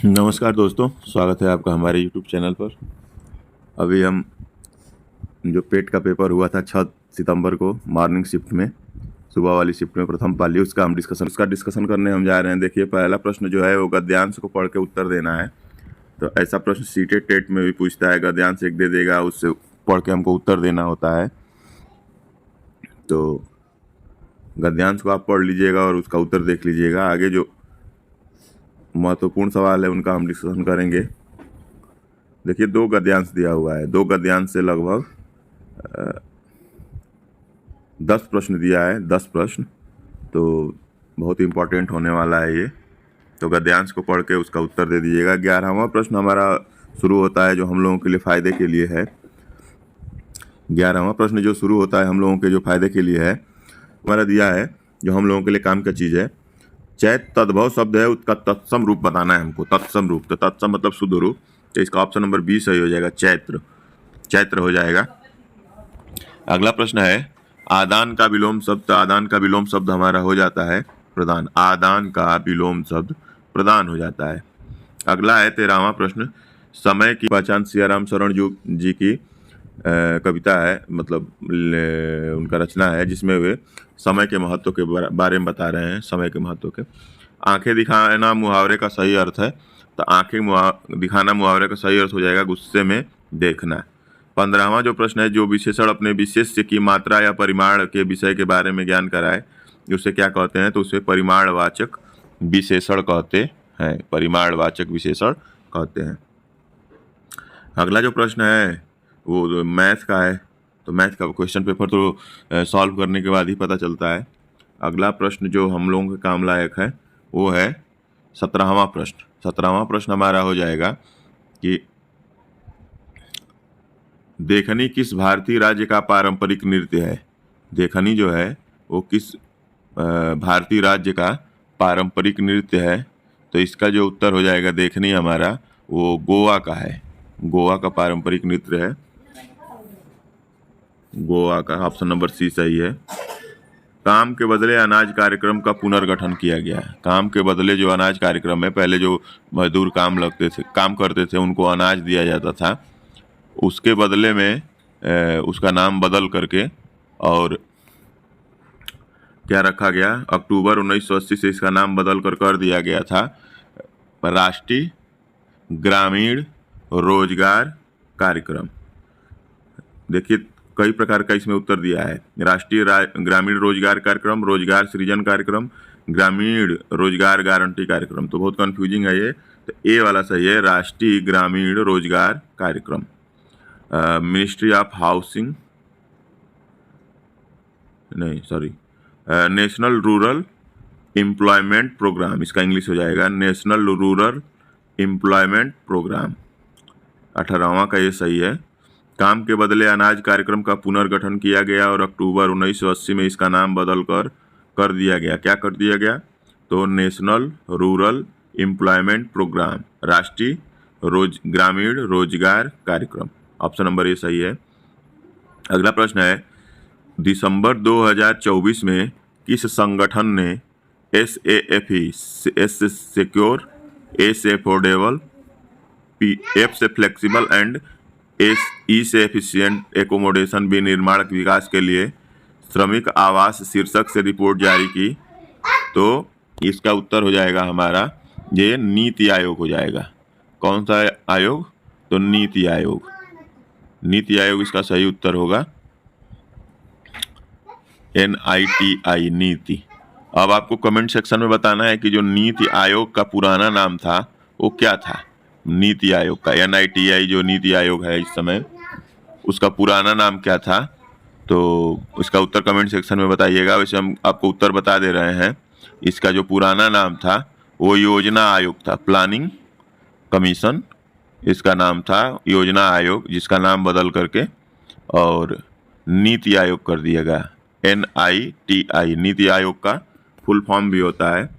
नमस्कार दोस्तों, स्वागत है आपका हमारे यूट्यूब चैनल पर। अभी हम जो पेट का पेपर हुआ था 6 सितंबर को मॉर्निंग शिफ्ट में, सुबह वाली शिफ्ट में प्रथम पाली, उसका डिस्कशन करने हम जा रहे हैं। देखिए, पहला प्रश्न जो है वो गद्यांश को पढ़ के उत्तर देना है। तो ऐसा प्रश्न सीटेट टेट में भी पूछता है, गद्यांश एक दे देगा, उससे पढ़ के हमको उत्तर देना होता है। तो गद्यांश को आप पढ़ लीजिएगा और उसका उत्तर देख लीजिएगा। आगे जो महत्वपूर्ण सवाल है उनका हम डिस्कशन करेंगे। देखिए, 2 गद्यांश दिया हुआ है। 2 गद्यांश से लगभग 10 प्रश्न दिया है, 10 प्रश्न। तो बहुत इम्पोर्टेंट होने वाला है ये। तो गद्यांश को पढ़ के उसका उत्तर दे दीजिएगा। 11वां प्रश्न हमारा शुरू होता है जो हम लोगों के लिए फ़ायदे के लिए है। 11वां प्रश्न जो शुरू होता है हम लोगों के जो फ़ायदे के लिए है, हमारा दिया है जो हम लोगों के लिए काम का चीज़ है। चैत तद्भव शब्द है, उसका तत्सम रूप बताना है हमको। तत्सम रूप, तो तत्सम मतलब शुद्ध रूप। तो इसका ऑप्शन नंबर 20 सही हो जाएगा, चैत्र। चैत्र हो जाएगा। अगला प्रश्न है, आदान का विलोम शब्द। आदान का विलोम शब्द हमारा हो जाता है प्रदान। आदान का विलोम शब्द प्रदान हो जाता है। अगला है 13वां प्रश्न, समय की पहचान। सियाराम शरण जी की कविता है, मतलब उनका रचना है, जिसमें वे समय के महत्व के बारे में बता रहे हैं। समय के महत्व के। आंखें दिखाना मुहावरे का सही अर्थ है। तो आंखें दिखाना मुहावरे का सही अर्थ हो जाएगा गुस्से में देखना। 15वां जो प्रश्न है, जो विशेषण अपने विशेष्य की मात्रा या परिमाण के विषय के बारे में ज्ञान कराए, उसे क्या कहते हैं? तो उसे परिमाणवाचक विशेषण कहते हैं। परिमाणवाचक विशेषण कहते हैं। अगला जो प्रश्न है वो मैथ का है। तो मैथ का क्वेश्चन पेपर तो सॉल्व करने के बाद ही पता चलता है। अगला प्रश्न जो हम लोगों के काम लायक है वो है 17वां प्रश्न। 17वां प्रश्न हमारा हो जाएगा कि देखनी किस भारतीय राज्य का पारंपरिक नृत्य है? देखनी जो है वो किस भारतीय राज्य का पारंपरिक नृत्य है? तो इसका जो उत्तर हो जाएगा देखनी हमारा, वो गोवा का है। गोवा का पारंपरिक नृत्य है गोवा का। ऑप्शन नंबर सी सही है। काम के बदले अनाज कार्यक्रम का पुनर्गठन किया गया है। काम के बदले जो अनाज कार्यक्रम है, पहले जो मजदूर काम करते थे उनको अनाज दिया जाता था, उसके बदले में उसका नाम बदल करके और क्या रखा गया? अक्टूबर 1980 से इसका नाम बदल कर दिया गया था राष्ट्रीय ग्रामीण रोजगार कार्यक्रम। देखिए, कई प्रकार का इसमें उत्तर दिया है। राष्ट्रीय ग्रामीण रोजगार कार्यक्रम, रोजगार सृजन कार्यक्रम, ग्रामीण रोजगार गारंटी कार्यक्रम। तो बहुत कंफ्यूजिंग है ये। तो ए वाला सही है, राष्ट्रीय ग्रामीण रोजगार कार्यक्रम। मिनिस्ट्री ऑफ हाउसिंग, नहीं sorry, national rural employment programme, इसका इंग्लिश हो जाएगा नेशनल रूरल एम्प्लॉयमेंट प्रोग्राम। 18वां का ये सही है। काम के बदले अनाज कार्यक्रम का पुनर्गठन किया गया और अक्टूबर 1980 में इसका नाम बदल कर दिया गया। क्या कर दिया गया? तो नेशनल रूरल एम्प्लॉयमेंट प्रोग्राम, राष्ट्रीय ग्रामीण रोजगार कार्यक्रम। ऑप्शन नंबर ए सही है। अगला प्रश्न है, दिसंबर 2024 में किस संगठन ने SAFE, एस से सिक्योर, ए से अफोर्डेबल, एफ से फ्लेक्सिबल एंड ई से एफिशिएंट एकोमोडेशन विनिर्माण विकास के लिए श्रमिक आवास शीर्षक से रिपोर्ट जारी की? तो इसका उत्तर हो जाएगा हमारा, ये नीति आयोग हो जाएगा। कौन सा आयोग? तो नीति आयोग। नीति आयोग इसका सही उत्तर होगा, NITI, नीति। अब आपको कमेंट सेक्शन में बताना है कि जो नीति आयोग का पुराना नाम था वो क्या था। नीति आयोग का, NITI जो नीति आयोग है इस समय, उसका पुराना नाम क्या था? तो उसका उत्तर कमेंट सेक्शन में बताइएगा। वैसे हम आपको उत्तर बता दे रहे हैं। इसका जो पुराना नाम था वो योजना आयोग था, प्लानिंग कमीशन इसका नाम था, योजना आयोग, जिसका नाम बदल करके और नीति आयोग कर दिया गया, NITI। नीति आयोग का फुल फॉर्म भी होता है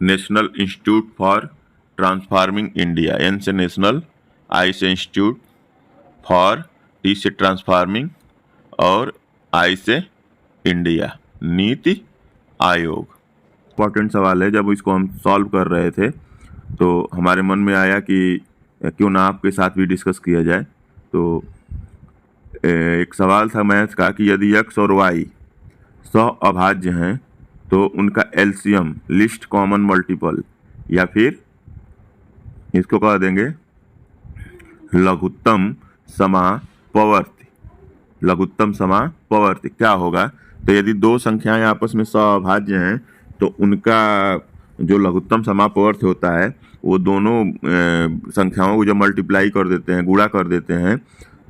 national institute for transforming India. N से नेशनल, I से इंस्टीट्यूट, फॉर, T से ट्रांसफार्मिंग और I से इंडिया, नीति आयोग। इंपॉर्टेंट सवाल है, जब इसको हम सॉल्व कर रहे थे तो हमारे मन में आया कि क्यों ना आपके साथ भी डिस्कस किया जाए। तो एक सवाल था मैथ का कि यदि x और y सह अभाज्य हैं तो उनका एलसीएम, लिस्ट कॉमन मल्टीपल, या फिर इसको कह देंगे लघुत्तम समापवर्ती। लघुत्तम समापवर्ती क्या होगा? तो यदि दो संख्याएं आपस में सह-अभाज्य हैं तो उनका जो लघुत्तम समापवर्ती होता है वो दोनों संख्याओं को जब मल्टीप्लाई कर देते हैं, गुणा कर देते हैं,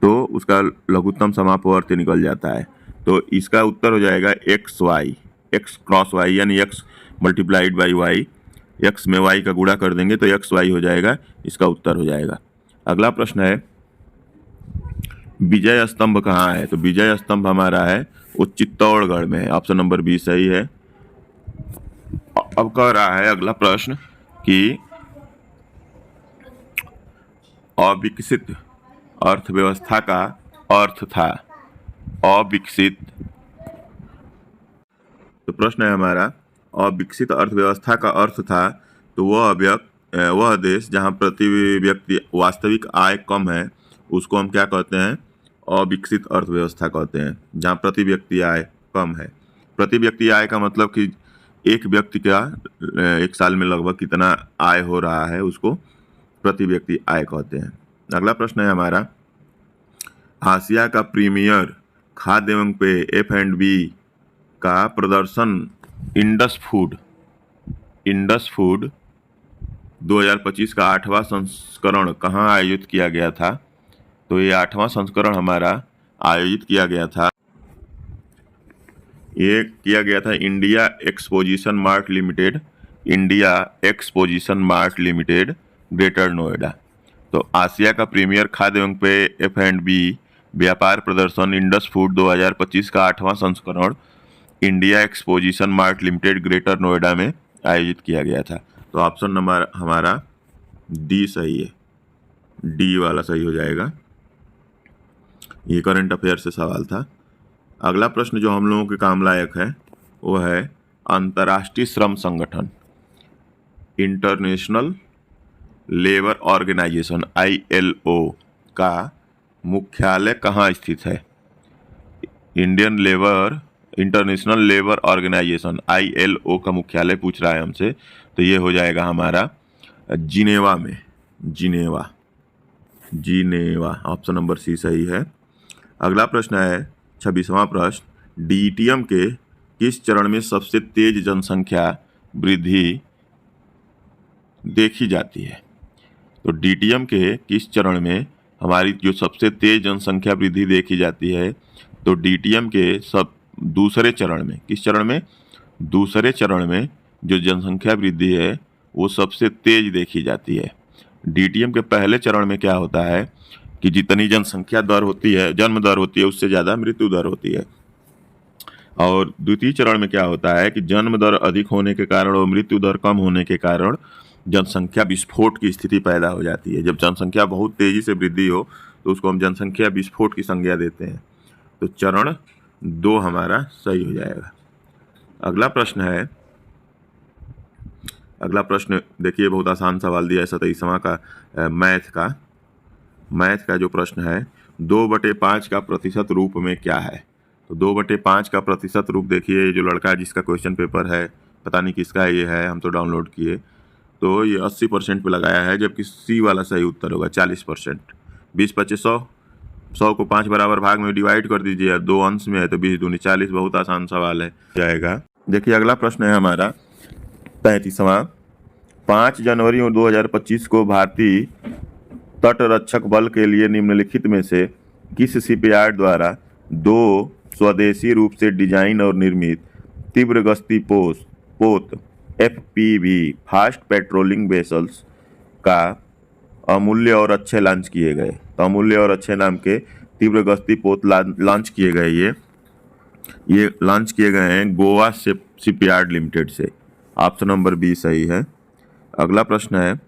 तो उसका लघुत्तम समापवर्ती निकल जाता है। तो इसका उत्तर हो जाएगा X Y, X cross Y, यानी X multiplied by Y. X में वाई का गुणा कर देंगे तो एक्स वाई हो जाएगा, इसका उत्तर हो जाएगा। अगला प्रश्न है विजय स्तंभ कहाँ है? तो विजय स्तंभ हमारा है वो चित्तौड़गढ़ में है। ऑप्शन नंबर बी सही है। अब कह रहा है अगला प्रश्न कि अविकसित अर्थव्यवस्था का अर्थ था। अविकसित, तो प्रश्न है हमारा अविकसित अर्थव्यवस्था का अर्थ था तो वह देश जहां प्रति व्यक्ति वास्तविक आय कम है उसको हम क्या कहते हैं? अविकसित अर्थव्यवस्था कहते हैं, जहां प्रति व्यक्ति आय कम है। प्रति व्यक्ति आय का मतलब कि एक व्यक्ति का एक साल में लगभग कितना आय हो रहा है, उसको प्रति व्यक्ति आय कहते हैं। अगला प्रश्न है हमारा आसिया का प्रीमियर खाद्य एवं पेय F&B का प्रदर्शन इंडस फूड 2025 का 8वां संस्करण कहाँ आयोजित किया गया था? तो ये 8वां संस्करण हमारा आयोजित किया गया था, ये किया गया था India exposition mart limited, greater Noida. तो आसिया का प्रीमियर खाद्य एवं पेय F&B व्यापार प्रदर्शन इंडस फूड 2025 का 8वां संस्करण India exposition mart limited, greater Noida में आयोजित किया गया था। तो ऑप्शन नंबर हमारा डी सही है, डी वाला सही हो जाएगा। ये करंट अफेयर से सवाल था। अगला प्रश्न जो हम लोगों के काम लायक है वो है अंतर्राष्ट्रीय श्रम संगठन इंटरनेशनल लेबर ऑर्गेनाइजेशन ILO का मुख्यालय कहाँ स्थित है? इंटरनेशनल लेबर ऑर्गेनाइजेशन ILO का मुख्यालय पूछ रहा है हमसे, तो ये हो जाएगा हमारा जिनेवा में। जिनेवा ऑप्शन नंबर सी सही है। अगला प्रश्न है 26वां प्रश्न DTM के किस चरण में सबसे तेज जनसंख्या वृद्धि देखी जाती है? तो DTM के किस चरण में हमारी जो सबसे तेज जनसंख्या वृद्धि देखी जाती है? तो DTM के दूसरे चरण में, किस चरण में? दूसरे चरण में जो जनसंख्या वृद्धि है वो सबसे तेज देखी जाती है। DTM के पहले चरण में क्या होता है कि जितनी जनसंख्या दर होती है, जन्म दर होती है, उससे ज़्यादा मृत्यु दर होती है। और द्वितीय चरण में क्या होता है कि जन्म दर अधिक होने के कारण और मृत्यु दर कम होने के कारण जनसंख्या विस्फोट की स्थिति पैदा हो जाती है। जब जनसंख्या बहुत तेज़ी से वृद्धि हो तो उसको हम जनसंख्या विस्फोट की संज्ञा देते हैं। तो चरण 2 हमारा सही हो जाएगा। अगला प्रश्न देखिए, बहुत आसान सवाल दिया है 27वां का मैथ का जो प्रश्न है 2/5 का प्रतिशत रूप में क्या है? तो 2/5 का प्रतिशत रूप देखिए, ये जो लड़का जिसका क्वेश्चन पेपर है, पता नहीं किसका ये है, हम तो डाउनलोड किए, तो ये 80% पे लगाया है, जबकि सी वाला सही उत्तर होगा 40%। 20-25 100 को 5 बराबर भाग में डिवाइड कर दीजिए, 2 अंश में है तो 20 दूनी 40। बहुत आसान सवाल है जाएगा। देखिए अगला प्रश्न है हमारा 35वां 5 जनवरी 2025 को भारतीय तटरक्षक बल के लिए निम्नलिखित में से किस शिपयार्ड द्वारा 2 स्वदेशी रूप से डिजाइन और निर्मित तीव्र गश्ती पोत FPV फास्ट पेट्रोलिंग वेसल्स का अमूल्य और अच्छे लॉन्च किए गए? तो अमूल्य और अच्छे नाम के तीव्र गश्ती पोत लॉन्च किए गए। ये लॉन्च किए गए हैं गोवा शिपयार्ड लिमिटेड से। ऑप्शन नंबर बी सही है। अगला प्रश्न है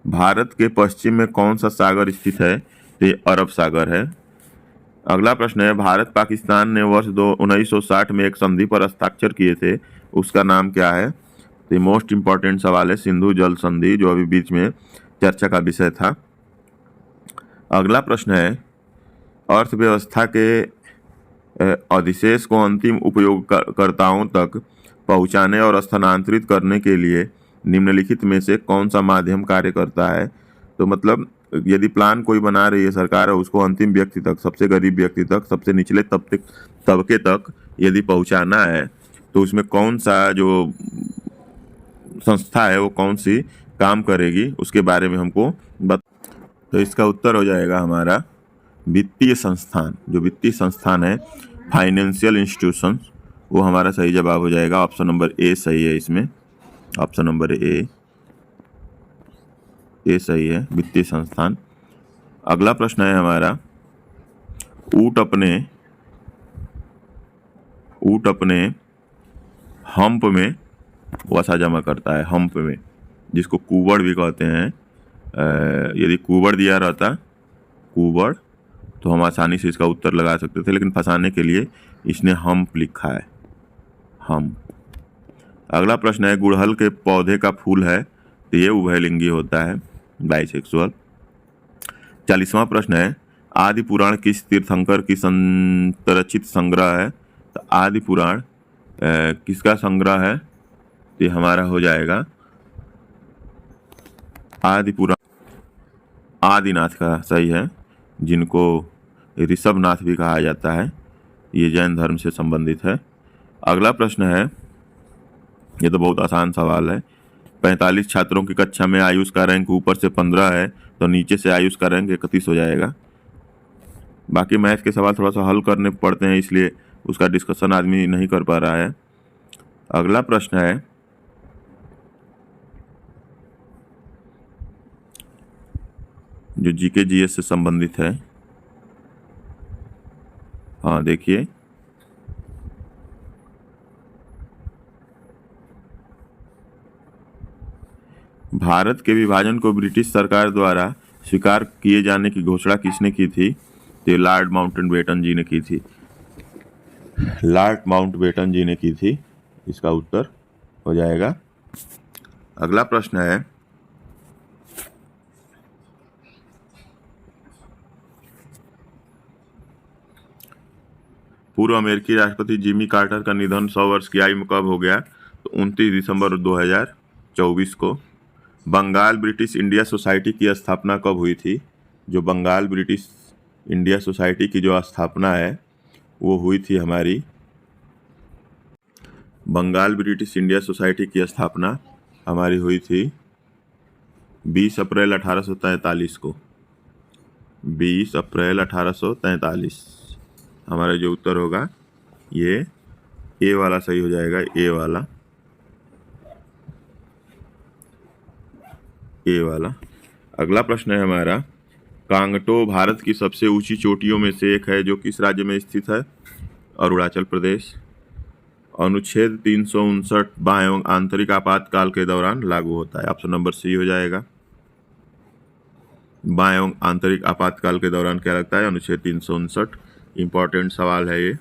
भारत के पश्चिम में कौन सा सागर स्थित है? तो ये अरब सागर है। अगला प्रश्न है भारत पाकिस्तान ने वर्ष 1960 में एक संधि पर हस्ताक्षर किए थे, उसका नाम क्या है? तो ये मोस्ट इम्पॉर्टेंट सवाल है, सिंधु जल संधि, जो अभी बीच में चर्चा का विषय था। अगला प्रश्न है, अर्थव्यवस्था के अधिशेष को अंतिम उपयोगकर्ताओं तक पहुंचाने और स्थानांतरित करने के लिए निम्नलिखित में से कौन सा माध्यम कार्य करता है। तो मतलब यदि प्लान कोई बना रही है सरकार, उसको अंतिम व्यक्ति तक, सबसे गरीब व्यक्ति तक, सबसे निचले तबके तक यदि पहुंचाना है, तो उसमें कौन सा जो संस्था है वो कौन सी काम करेगी, उसके बारे में हमको तो इसका उत्तर हो जाएगा हमारा वित्तीय संस्थान। जो वित्तीय संस्थान है, फाइनेंशियल इंस्टीट्यूशंस, वो हमारा सही जवाब हो जाएगा। ऑप्शन नंबर ए सही है इसमें, ऑप्शन नंबर ए सही है, वित्तीय संस्थान। अगला प्रश्न है हमारा, ऊँट अपने हम्प में वसा जमा करता है, हम्प में, जिसको कूबड़ भी कहते हैं। यदि कूबड़ दिया रहता, कूबड़, तो हम आसानी से इसका उत्तर लगा सकते थे, लेकिन फंसाने के लिए इसने हम्प लिखा है, हम्प। अगला प्रश्न है, गुड़हल के पौधे का फूल है, तो ये उभयलिंगी होता है, बाइसेक्सुअल। 40वां प्रश्न है, आदि पुराण किस तीर्थंकर की संरचित संग्रह है। तो आदि पुराण किसका संग्रह है, तो ये हमारा हो जाएगा आदि पुराण आदिनाथ का, सही है, जिनको ऋषभनाथ भी कहा जाता है। ये जैन धर्म से संबंधित है। अगला प्रश्न है, ये तो बहुत आसान सवाल है, 45 छात्रों की कक्षा में आयुष का रैंक ऊपर से 15 है, तो नीचे से आयुष का रैंक 31 हो जाएगा। बाकी मैथ के सवाल थोड़ा सा हल करने पड़ते हैं, इसलिए उसका डिस्कशन आदमी नहीं कर पा रहा है। अगला प्रश्न है, जो जीके जीएस से संबंधित है। हाँ देखिए, भारत के विभाजन को ब्रिटिश सरकार द्वारा स्वीकार किए जाने की घोषणा किसने की थी। तो लॉर्ड माउंटबेटन जी ने की थी, लॉर्ड माउंटबेटन जी ने की थी, इसका उत्तर हो जाएगा। अगला प्रश्न है, पूर्व अमेरिकी राष्ट्रपति जिमी कार्टर का निधन 100 वर्ष की आयु में कब हो गया। तो 29 दिसंबर 2024 को। बंगाल ब्रिटिश इंडिया सोसाइटी की स्थापना कब हुई थी। जो बंगाल ब्रिटिश इंडिया सोसाइटी की जो स्थापना है वो हुई थी हमारी, बंगाल ब्रिटिश इंडिया सोसाइटी की स्थापना हमारी हुई थी 20 अप्रैल 1843 को, 20 अप्रैल 1843। हमारा जो उत्तर होगा ये ए वाला सही हो जाएगा, ए वाला, ए वाला। अगला प्रश्न है हमारा, कांगटो भारत की सबसे ऊंची चोटियों में से एक है, जो किस राज्य में स्थित है। अरुणाचल प्रदेश। अनुच्छेद 359 बाह्य एवं आंतरिक आपातकाल के दौरान लागू होता है। ऑप्शन नंबर सी हो जाएगा। बाह्य एवं आंतरिक आपातकाल के दौरान क्या लगता है, अनुच्छेद 359। इम्पॉर्टेंट सवाल है ये,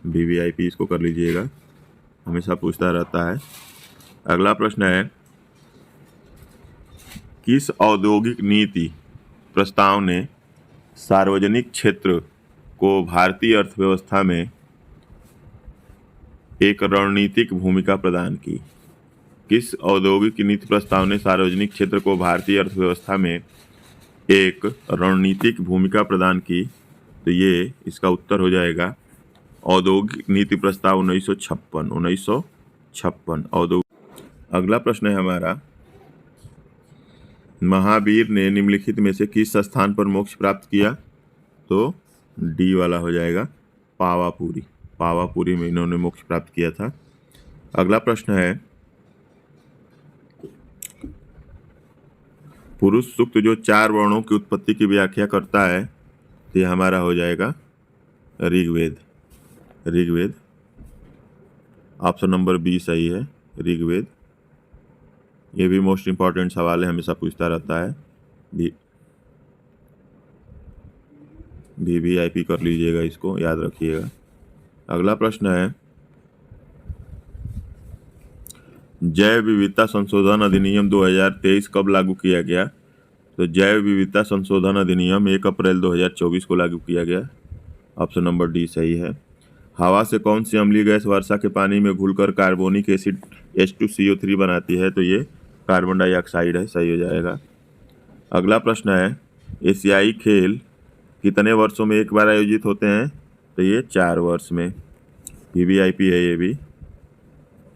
वीवीआईपी इसको कर लीजिएगा, हमेशा पूछता रहता है। अगला प्रश्न है, किस औद्योगिक नीति प्रस्ताव ने सार्वजनिक क्षेत्र को भारतीय अर्थव्यवस्था में एक रणनीतिक भूमिका प्रदान की। किस औद्योगिक नीति प्रस्ताव ने सार्वजनिक क्षेत्र को भारतीय अर्थव्यवस्था में एक रणनीतिक भूमिका प्रदान की। तो ये इसका उत्तर हो जाएगा औद्योगिक नीति प्रस्ताव 1956 औद्योगिक। अगला प्रश्न है हमारा, महावीर ने निम्नलिखित में से किस स्थान पर मोक्ष प्राप्त किया। तो डी वाला हो जाएगा, पावापुरी, पावापुरी में इन्होंने मोक्ष प्राप्त किया था। अगला प्रश्न है, पुरुष सूक्त जो 4 वर्णों की उत्पत्ति की व्याख्या करता है, तो ये हमारा हो जाएगा Rigveda, Rigveda. Option number B सही है, ऋग्वेद। ये भी मोस्ट इम्पॉर्टेंट सवाल है, हमेशा पूछता रहता है, वीवीआईपी कर लीजिएगा, इसको याद रखिएगा। अगला प्रश्न है, जैव विविधता संशोधन अधिनियम 2023 कब लागू किया गया? तो जैव विविधता संशोधन अधिनियम 1 अप्रैल 2024 को लागू किया गया। ऑप्शन नंबर डी सही है। हवा से कौन सी अम्लीय गैस वर्षा के पानी में घुलकर कार्बोनिक एसिड H2CO3 बनाती है? तो ये कार्बन डाइऑक्साइड है, सही हो जाएगा। अगला प्रश्न है, एशियाई खेल कितने वर्षों में एक बार आयोजित होते हैं? तो ये 4 वर्ष में। VVIP है ये भी।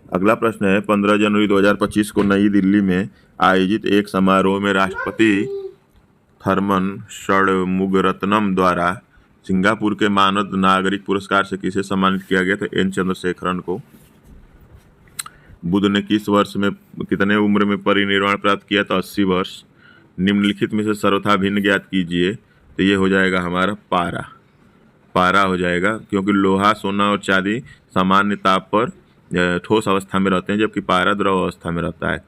अगला प्रश्न है, 15 जनवरी 2025 को नई दिल्ली में आयोजित एक समारोह में राष्ट्रपति थरमन षणमुगरत्नम द्वारा सिंगापुर के मानद नागरिक पुरस्कार से किसे सम्मानित किया गया? तो N चंद्रशेखरन को। बुद्ध ने किस वर्ष में कितने उम्र में परिनिर्वाण प्राप्त किया? तो 80 वर्ष। निम्नलिखित में से सर्वथा भिन्न ज्ञात कीजिए। तो ये हो जाएगा हमारा पारा हो जाएगा, क्योंकि लोहा, सोना और चांदी सामान्य ताप पर ठोस अवस्था में रहते हैं, जबकि पारा द्रव अवस्था में रहता है।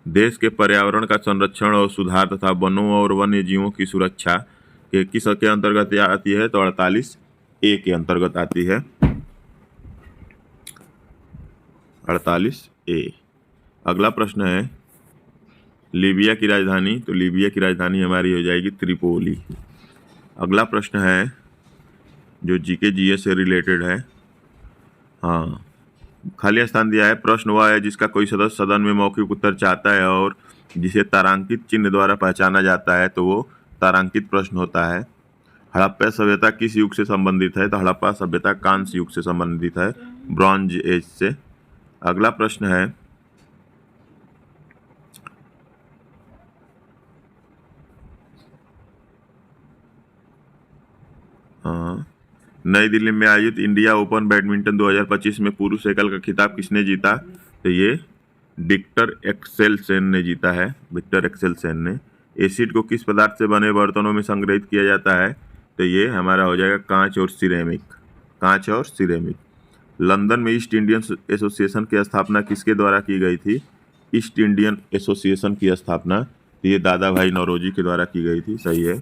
देश के पर्यावरण का संरक्षण और सुधार तथा वनों और वन्य जीवों की सुरक्षा के किस के अंतर्गत आती है? तो 48A के अंतर्गत आती है। 48A। अगला प्रश्न है, लीबिया की राजधानी? तो लीबिया की राजधानी हमारी हो जाएगी त्रिपोली। अगला प्रश्न है जो जीके जीएस से रिलेटेड है। हाँ, खाली स्थान दिया है। प्रश्न वह है जिसका कोई सदस्य सदन में मौखिक उत्तर चाहता है और जिसे तारांकित चिन्ह द्वारा पहचाना जाता है, तो वो तारांकित प्रश्न होता है। हड़प्पा सभ्यता किस युग से संबंधित है? तो हड़प्पा सभ्यता कांस्य युग से संबंधित है, ब्रॉन्ज एज से। अगला प्रश्न है, नई दिल्ली में आयोजित इंडिया ओपन बैडमिंटन 2025 में पुरुष एकल का खिताब किसने जीता? तो ये विक्टर एक्सेलसेन ने जीता है, विक्टर एक्सेलसेन ने। एसिड को किस पदार्थ से बने बर्तनों में संग्रहित किया जाता है? तो ये हमारा हो जाएगा कांच और सिरेमिक। लंदन में ईस्ट इंडियन एसोसिएशन की स्थापना किसके द्वारा की गई थी? ईस्ट इंडियन एसोसिएशन की स्थापना ये दादा भाई नौरोजी के द्वारा की गई थी, सही है।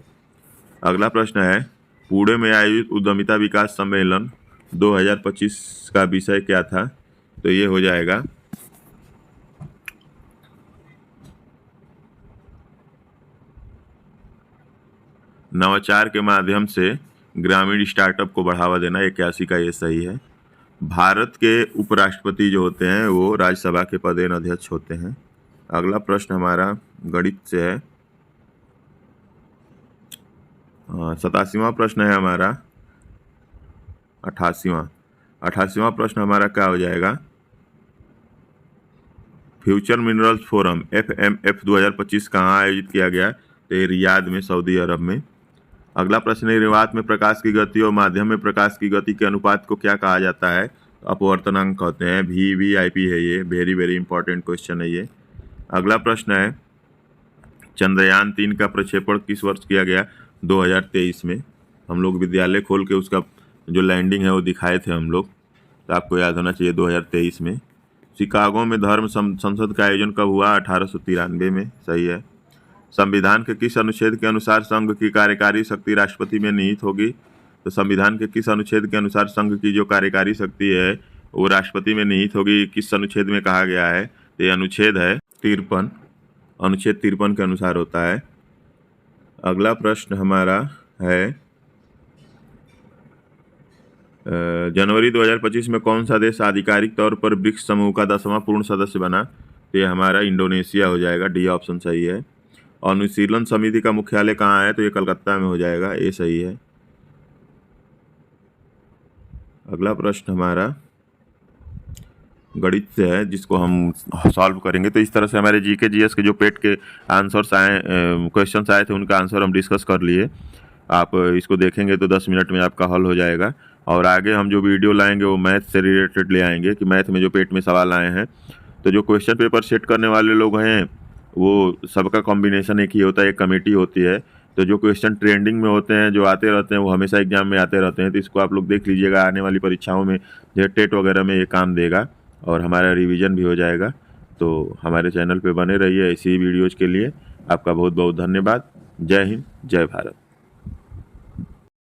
अगला प्रश्न है, पुणे में आयोजित उद्यमिता विकास सम्मेलन 2025 का विषय क्या था? तो ये हो जाएगा नवाचार के माध्यम से ग्रामीण स्टार्टअप को बढ़ावा देना। 81 का ये सही है। भारत के उपराष्ट्रपति जो होते हैं वो राज्यसभा के पदेन अध्यक्ष होते हैं। अगला प्रश्न हमारा गणित से है। 87वां प्रश्न है हमारा 88वां प्रश्न हमारा क्या हो जाएगा? फ्यूचर मिनरल्स फोरम FMF 2025 कहाँ आयोजित किया गया? तो ये रियाद में, सऊदी अरब में। अगला प्रश्न है, निर्वात में प्रकाश की गति और माध्यम में प्रकाश की गति के अनुपात को क्या कहा जाता है? अपवर्तनांक कहते हैं। VVIP है ये, वेरी वेरी इंपॉर्टेंट क्वेश्चन है ये। अगला प्रश्न है, चंद्रयान 3 का प्रक्षेपण किस वर्ष किया गया? 2023 में। हम लोग विद्यालय खोल के उसका जो लैंडिंग है वो दिखाए थे हम लोग, तो आपको याद होना चाहिए 2023 में। शिकागो में धर्म संसद का आयोजन कब हुआ? 1893 में, सही है। संविधान के किस अनुच्छेद के अनुसार संघ की कार्यकारी शक्ति राष्ट्रपति में निहित होगी? तो संविधान के किस अनुच्छेद के अनुसार संघ की जो कार्यकारी शक्ति है वो राष्ट्रपति में निहित होगी? किस अनुच्छेद में कहा गया है? तो ये अनुच्छेद है 53, अनुच्छेद 53 के अनुसार होता है। अगला प्रश्न हमारा है, जनवरी 2025 में कौन सा देश आधिकारिक तौर पर ब्रिक्स समूह का 10वां पूर्ण सदस्य बना? तो ये हमारा इंडोनेशिया हो जाएगा, डी ऑप्शन सही है। अनुशीलन समिति का मुख्यालय कहाँ है? तो ये कलकत्ता में हो जाएगा, ये सही है। अगला प्रश्न हमारा गणित से है, जिसको हम सॉल्व करेंगे। तो इस तरह से हमारे जीके जीएस के जो पेट के आंसर्स आए, क्वेश्चंस आए थे, उनका आंसर हम डिस्कस कर लिए। आप इसको देखेंगे तो 10 मिनट में आपका हल हो जाएगा। और आगे हम जो वीडियो लाएंगे वो मैथ से रिलेटेड ले आएंगे कि मैथ में जो पेट में सवाल आए हैं, तो जो क्वेश्चन पेपर सेट करने वाले लोग हैं वो सबका कॉम्बिनेशन एक ही होता है, एक कमेटी होती है। तो जो क्वेश्चन ट्रेंडिंग में होते हैं, जो आते रहते हैं, वो हमेशा एग्जाम में आते रहते हैं। तो इसको आप लोग देख लीजिएगा, आने वाली परीक्षाओं में जैसे टेट वगैरह में ये काम देगा और हमारा रिवीजन भी हो जाएगा। तो हमारे चैनल पे बने रहिए ऐसी ही वीडियोज़ के लिए। आपका बहुत बहुत धन्यवाद। जय हिंद, जय भारत।